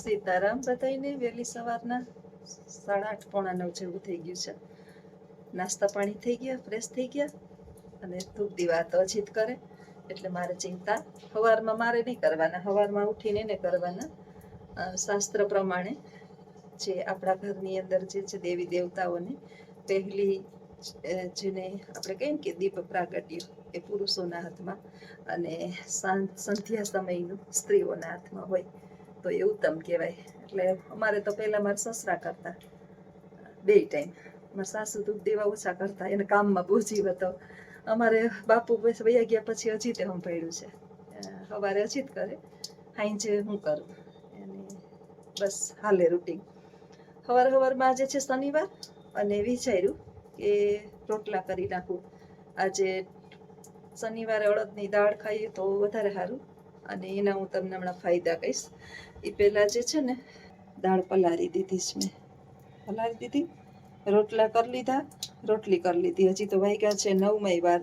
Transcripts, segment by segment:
સીતારામ બધાઈને વહેલી સવારના 8:30 પોણા 9 જેવું થઈ ગયું છે. નાસ્તા પાણી થઈ ગયા, ફ્રેશ થઈ ગયા અને ધૂપ દીવા તો હજી જ કરે એટલે મારે ચિંતા સવારમાં મારે નહીં કરવાના. સવારમાં ઉઠીને એને કરવાના શાસ્ત્ર પ્રમાણે જે આપણા ઘરની અંદર જે છે દેવી દેવતાઓને પહેલી જેને આપણે કહીએ ને કે દીપ પ્રાગટ્ય એ પુરુષોના હાથમાં અને સંધ્યા સમયનું સ્ત્રીઓના હાથમાં હોય તો એ ઉત્તમ કહેવાય. એટલે અમારે તો પહેલાં મારા સસરા કરતા 2 ટાઈમ. મારા સાસુ દૂધ દેવા ઓછા કરતા, એને કામમાં બહુ જીવ હતો. અમારે બાપુ વયા ગયા પછી હજી તે સંભાળ્યું છે. સવારે હજી જ કરે, સાંજે હું કરું અને બસ હાલે રૂટીન. સવારમાં આજે છે શનિવાર અને વિચાર્યું કે રોટલા કરી નાખું. આજે શનિવારે અડદની દાળ ખાઈએ તો વધારે સારું અને એના હું તમને હમણાં ફાયદા કહીશ. એ પહેલાં જે છે ને દાળ પલાળી દીધી છે મેં, પલાળી દીધી, રોટલા કરી લીધા, રોટલી કરી લીધી. હજી તો વાગ્યા છે 9 વાર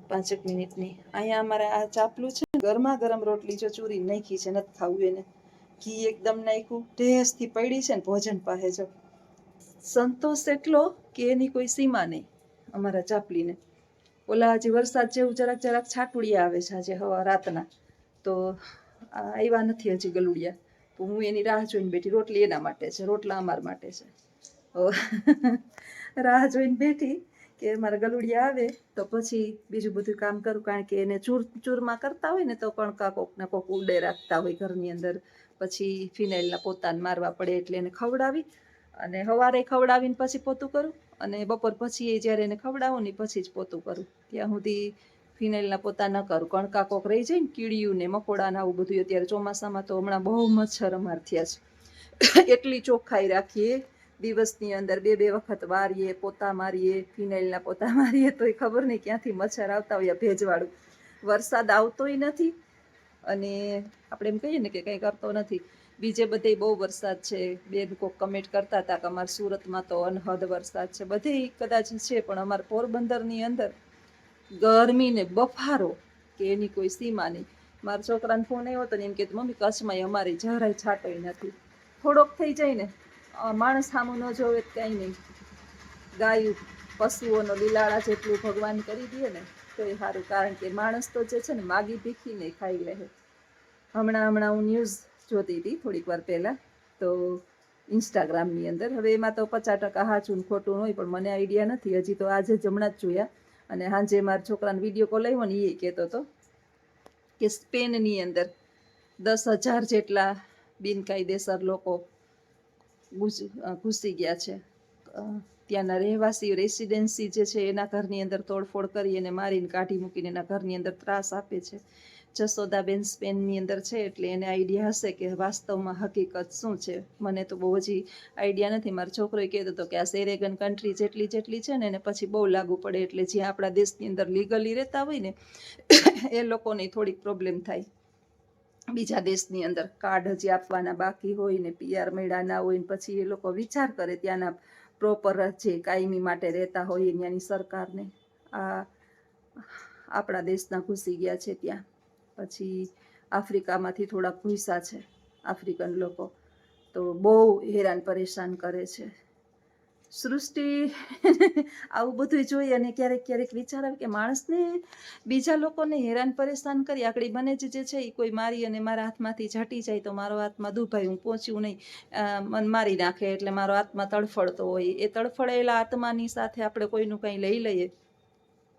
5 મિનિટની. અહીંયા અમારે આ ચાપલું છે ને ગરમા ગરમ રોટલી જો ચૂરી નાખી છે, નથી ખાવું એને, ઘી એકદમ નાખ્યું, ટેસ્ટથી પડી છે ને ભોજન પાસે જો સંતોષ એટલો કે એની કોઈ સીમા નહીં. અમારા ચાપલીને ઓલા હજી વરસાદ જેવું જરાક છાટુડિયા આવે છે આજે રાતના, તો આવ્યા નથી હજી ગલુડિયા, તો હું એની રાહ જોઈને બેઠી. રોટલી એના માટે છે, રોટલા અમારા માટે છે. રાહ જોઈને બેઠી કે મારા ગલુડિયા આવે તો પછી બીજું બધું કામ કરું, કારણ કે એને ચૂરમાં કરતા હોય ને તો કણકા કોકના કોક ઉડે રાખતા હોય ઘરની અંદર, પછી ફિનાઇલના પોતાને મારવા પડે એટલે એને ખવડાવી અને સવારે ખવડાવીને પછી પોતું કરું અને બપોર પછી જ્યારે એને ખવડાવું ને પછી જ પોતું કરું. ત્યાં સુધી ફિનાઇલના પોતા ન કરું, કણકા કોક રહી જાય ને, કીડિયું ને મકોડા ને આવું બધું. અત્યારે ચોમાસામાં તો હમણાં બહુ મચ્છર અમાર થયા છે. એટલી ચોખ્ખાઈ રાખીએ, દિવસની અંદર 2 વખત વારીએ, પોતા મારીએ, ફિનાઇલના પોતા મારીએ, તો એ ખબર નહીં ક્યાંથી મચ્છર આવતા હોય. ભેજવાળું વરસાદ આવતોય નથી અને આપણે એમ કહીએ ને કે કંઈ કરતો નથી. બીજે બધે બહુ વરસાદ છે. બેન કોક કમેન્ટ કરતા હતા કે અમારા સુરતમાં તો અનહદ વરસાદ છે. બધે કદાચ છે, પણ અમારા પોરબંદરની અંદર ગરમી ને બફારો કે એની કોઈ સીમા નહીં. મારા છોકરાને ફોન આવ્યો હતો ને એમ કે મમ્મી કચ્છમાં અમારી જરાય છાંટોય નથી. થોડોક થઈ જાય ને, માણસ સામું ન જોવે કંઈ નહીં. ગાયું પશુઓનો લીલાળા જેટલું ભગવાન કરી દે ને તો એ સારું, કારણ કે માણસ તો જે છે ને માગી ભીખીને ખાઈ લે. હમણાં હું ન્યૂઝ જોતી હતી થોડીક વાર પહેલાં, તો ઇન્સ્ટાગ્રામની અંદર, હવે એમાં તો 50% સાચું ખોટું હોય, પણ મને આઈડિયા નથી. હજી તો આજે જ હમણાં જ જોયા અને સાંજે મારા છોકરાને વિડીયો કોલ આવ્યો ને એ કહેતો હતો કે સ્પેનની અંદર 10,000 જેટલા બિનકાયદેસર લોકો ઘૂસી ગયા છે. ત્યાંના રહેવાસી રેસિડેન્સી જે છે એના ઘરની અંદર તોડફોડ કરી અને મારીને કાઢી મૂકીને એના ઘરની અંદર ત્રાસ આપે છે. જસોદાબેન સ્પેનની અંદર છે એટલે એને આઈડિયા હશે કે વાસ્તવમાં હકીકત શું છે. મને તો બહુ હજી આઈડિયા નથી. મારો છોકરોએ કહેતો હતો કે આ સેરેગન કન્ટ્રી જેટલી છે ને એને પછી બહુ લાગુ પડે, એટલે જ્યાં આપણા દેશની અંદર લીગલી રહેતા હોય ને એ લોકોને થોડીક પ્રોબ્લેમ થાય. બીજા દેશની અંદર કાર્ડ હજી આપવાના બાકી હોય ને PR મળ્યા ના હોય ને પછી એ લોકો વિચાર કરે ત્યાંના પ્રોપર જે કાયમી માટે રહેતા હોય ત્યાંની સરકારને આ આપણા દેશના ઘૂસી ગયા છે ત્યાં. પછી આફ્રિકામાંથી થોડાક ઘૂસ્યા છે આફ્રિકન લોકો, તો બહુ હેરાન પરેશાન કરે છે. સૃષ્ટિ આવું બધું જોઈએ અને ક્યારેક વિચાર આવે કે માણસને બીજા લોકોને હેરાન પરેશાન કરી આકડી બને જે છે એ કોઈ મારી અને મારા હાથમાંથી ઝાટી જાય તો મારો હાથમાં દુભાઈ, હું પહોંચ્યું નહીં, મને મારી નાખે એટલે મારો આત્મા તડફડતો હોય. એ તડફડેલા આત્માની સાથે આપણે કોઈનું કંઈ લઈ લઈએ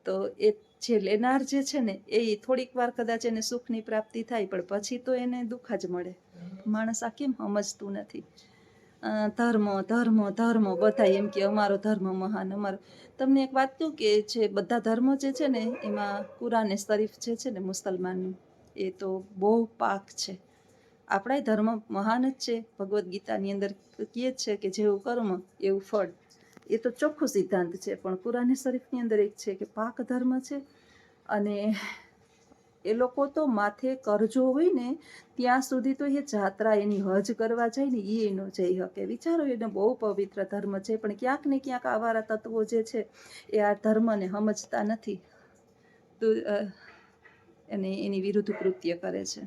તો એ જે લેનાર જે છે ને એ થોડીક વાર કદાચ એને સુખની પ્રાપ્તિ થાય, પણ પછી તો એને દુઃખ જ મળે. માણસ આ કેમ સમજતું નથી? ધર્મ બધા એમ કે અમારો ધર્મ મહાન, અમારો. તમને એક વાત કહું કે જે બધા ધર્મો જે છે ને એમાં કુરાને શરીફ જે છે ને મુસલમાનનું, એ તો બહુ પાક છે. આપણા ધર્મ મહાન જ છે. ભગવદ્ ગીતાની અંદર કહે છે કે જેવું કર્મ એવું ફળ, એ તો ચોખ્ખું સિદ્ધાંત છે. પણ કુરાને શરીફની અંદર એક છે કે પાક ધર્મ છે અને એ લોકો તો માથે કરજો હોય ને ત્યાં સુધી તો એ જાત્રા એની હજ કરવા જાય ને એ ન જઈ શકે. વિચારો, એને બહુ પવિત્ર ધર્મ છે, પણ ક્યાંક ને ક્યાંક આવારા તત્વો જે છે એ આ ધર્મને સમજતા નથી અને એની વિરુદ્ધ કૃત્ય કરે છે.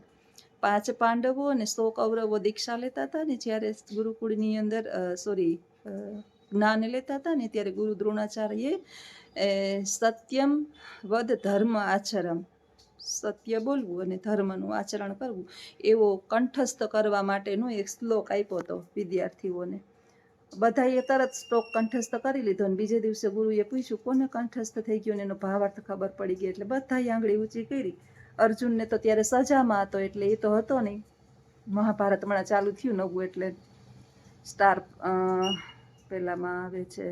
5 પાંડવો અને 100 કૌરવો દીક્ષા લેતા હતા ને જ્યારે ગુરુકુળની અંદર જ્ઞાન લેતા હતા ને ત્યારે ગુરુ દ્રોણાચાર્યએ સત્યમ વદ ધર્મ આચરમ, સત્ય બોલવું અને ધર્મનું આચરણ કરવું એવો કંઠસ્થ કરવા માટેનો એક શ્લોક આપ્યો હતો વિદ્યાર્થીઓને. બધાએ તરત શ્લોક કંઠસ્થ કરી લીધો અને બીજે દિવસે ગુરુએ પૂછ્યું કોને કંઠસ્થ થઈ ગયો ને એનો ભાવાર્થ ખબર પડી ગઈ એટલે બધાએ આંગળી ઊંચી કરી. અર્જુનને તો ત્યારે સજામાં હતો એટલે એ તો હતો નહીં. મહાભારત હમણાં ચાલુ થયું નવું એટલે સ્ટાર પેલામાં આવે છે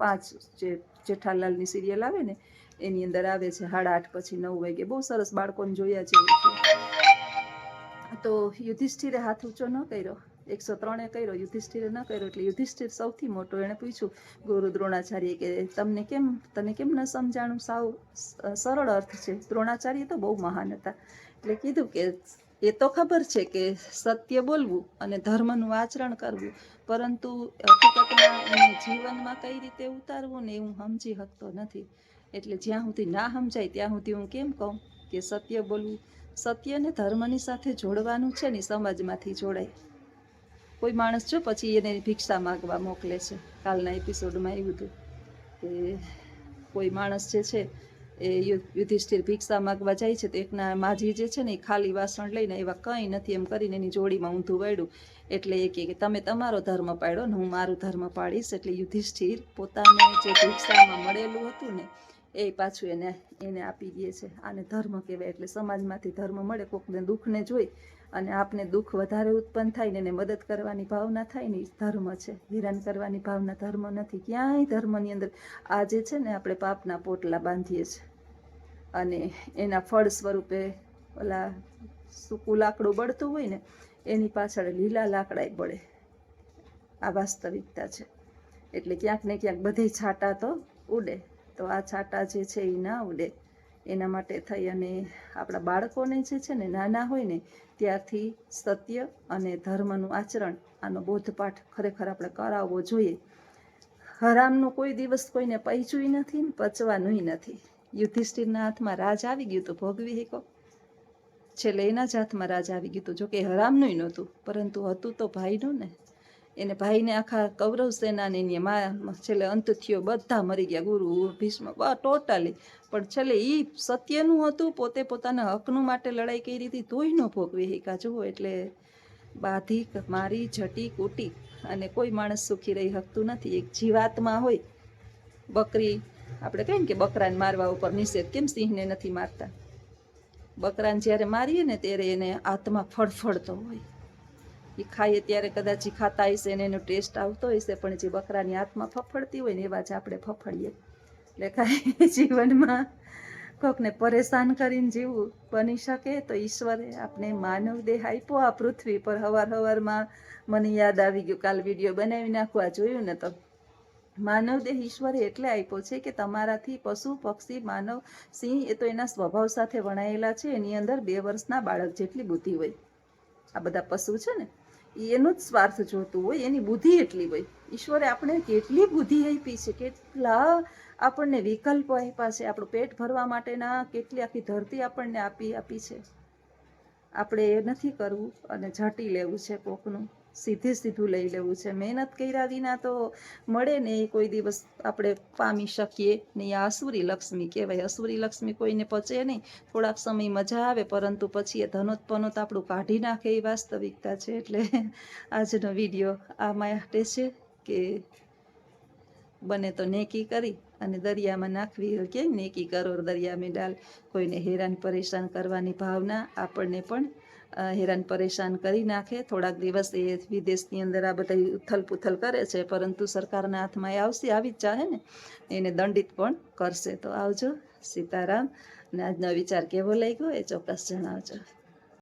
5 જે જેઠાલાલની સિરિયલ આવે ને એની અંદર આવે છે 8:30 પછી 9 વાગે. બહુ સરસ, બાળકોને જોયા જેવું છે. તો યુધિષ્ઠિરે હાથ ઊંચો ન કર્યો, 103 કર્યો, યુધિષ્ઠિરે ન કર્યો એટલે યુધિષ્ઠિર સૌથી મોટો. એણે પૂછ્યું ગુરુ દ્રોણાચાર્ય કે તને કેમ ન સમજાણું? સાવ સરળ અર્થ છે. દ્રોણાચાર્ય તો બહુ મહાન હતા એટલે કીધું કે એ તો ખબર છે કે સત્ય બોલવું અને ધર્મનું આચરણ કરવું, પરંતુ હકીકતમાં જીવનમાં કઈ રીતે ઉતારવું ને હું સમજી શકતો નથી. એટલે જ્યાં સુધી ના સમજાય ત્યાં સુધી હું કેમ કહું કે સત્ય બોલવું. સત્ય ને ધર્મની સાથે જોડવાનું છે ને સમાજમાંથી જોડાય. કોઈ માણસ જો પછી એને ભિક્ષા માગવા મોકલે છે. કાલના એપિસોડમાં આવ્યું હતું કે કોઈ માણસ જે છે એ યુધિષ્ઠિર ભિક્ષા માગવા જાય છે તો એકના માજી જે છે ને એ ખાલી વાસણ લઈને એવા કંઈ નથી એમ કરીને એની જોડીમાં ઊંધું વાળ્યું. એટલે એ કહે કે તમે તમારો ધર્મ પાડ્યો ને હું મારું ધર્મ પાડીશ. એટલે યુધિષ્ઠિર પોતાને જે ભિક્ષામાં મળેલું હતું ને એ પાછું એને આપી દે છે. આને ધર્મ કહેવાય. એટલે સમાજમાંથી ધર્મ મળે. કોકને દુઃખને જોઈ અને આપને દુઃખ વધારે ઉત્પન્ન થાય ને એને મદદ કરવાની ભાવના થાય ને એ ધર્મ છે. હેરાન કરવાની ભાવના ધર્મ નથી. ક્યાંય ધર્મની અંદર આ જે છે ને આપણે પાપના પોટલા બાંધીએ છીએ અને એના ફળ સ્વરૂપે ઓલા સૂકું લાકડું બળતું હોય ને એની પાછળ લીલા લાકડા બળે. આ વાસ્તવિકતા છે. એટલે ક્યાંક ને ક્યાંક બધી છાંટા તો ઉડે. તો આ છાંટા જે છે એ ના ઉડે એના માટે થઈ અને આપણા બાળકોને જે છે ને નાના હોય ને ત્યારથી સત્ય અને ધર્મનું આચરણ આનો બોધપાઠ ખરેખર આપણે કરાવવો જોઈએ. હરામનું કોઈ દિવસ કોઈને પૈચું નથી ને પચવાનુંય નથી. યુધિષ્ઠિરના હાથમાં રાજ આવી ગયું તો ભોગવી શકો. છેલ્લે એના જ હાથમાં રાજ આવી ગયું હતું. જોકે હરામનું નહોતું પરંતુ હતું તો ભાઈનું ને. એને ભાઈને આખા કૌરવ સેનાને છેલ્લે અંત થયો. બધા મરી ગયા, ગુરુ ભીષ્મ ટોટલી. પણ છેલ્લે એ સત્યનું હતું. પોતે પોતાના હકનું માટે લડાઈ કરી હતી તોય ન ભોગવી શકા. જુઓ એટલે બાધી મારી જટી કૂટી અને કોઈ માણસ સુખી રહી શકતું નથી. એક જીવાત્મા હોય, બકરી આપણે કહીએ ને કે બકરાને મારવા ઉપર નિષેધ, કેમ સિંહને નથી મારતા? બકરાને જ્યારે મારીએ ને ત્યારે એને આત્મા ફળફળતો હોય. એ ખાઈએ ત્યારે કદાચ ખાતા હશે ને એનો ટેસ્ટ આવતો હશે, પણ જે બકરાની આત્મા ફફડતી હોય ને એવા જ આપણે ફફડીએ. એટલે કાંઈ જીવનમાં કોકને પરેશાન કરીને જીવવું બની શકે તો ઈશ્વરે આપણે માનવ દેહ આપ્યો આ પૃથ્વી પર. હવારમાં મને યાદ આવી ગયું, કાલ વિડીયો બનાવી નાખવા જોયું ને તો માનવ દેહ ઈશ્વરે એટલે આપ્યો છે કે તમારાથી પશુ પક્ષી માનવ સિંહ એ તો એના સ્વભાવ સાથે વણાયેલા છે. એની અંદર 2 વર્ષના બાળક જેટલી બુદ્ધિ હોય. આ બધા પશુ છે ને એનું જ સ્વાર્થ જોતું હોય, એની બુદ્ધિ એટલી હોય. ઈશ્વરે આપણે કેટલી બુદ્ધિ આપી છે, કેટલા આપણને વિકલ્પો આપ્યા છે. આપણું પેટ ભરવા માટેના કેટલી આખી ધરતી આપણને આપી છે. આપણે એ નથી કરવું અને ઝાંટી લેવું છે કોકનું, સીધું લઈ લેવું છે. મહેનત કર્યા વિના તો મળે ને એ કોઈ દિવસ આપણે પામી શકીએ નહીં. આ અસુરી લક્ષ્મી કહેવાય. અસુરી લક્ષ્મી કોઈને પચે નહીં. થોડાક સમય મજા આવે પરંતુ પછી એ ધનોત્પનોત આપણું કાઢી નાખે એ વાસ્તવિકતા છે. એટલે આજનો વિડીયો આ માટે છે કે બને તો નેકી કરી અને દરિયામાં નાખવી. કે નેકી કરો દરિયા મેં ડાલ. કોઈને હેરાન પરેશાન કરવાની ભાવના આપણને પણ હેરાન પરેશાન કરી નાખે. થોડાક દિવસ એ વિદેશની અંદર આ બધા ઉથલ પુથલ કરે છે પરંતુ સરકારના હાથમાં એ આવશે, આવી જ ચાહે ને એને દંડિત પણ કરશે. તો આવજો. સીતારામ. અને આજનો વિચાર કેવો લાગ્યો એ ચોક્કસ જણાવજો.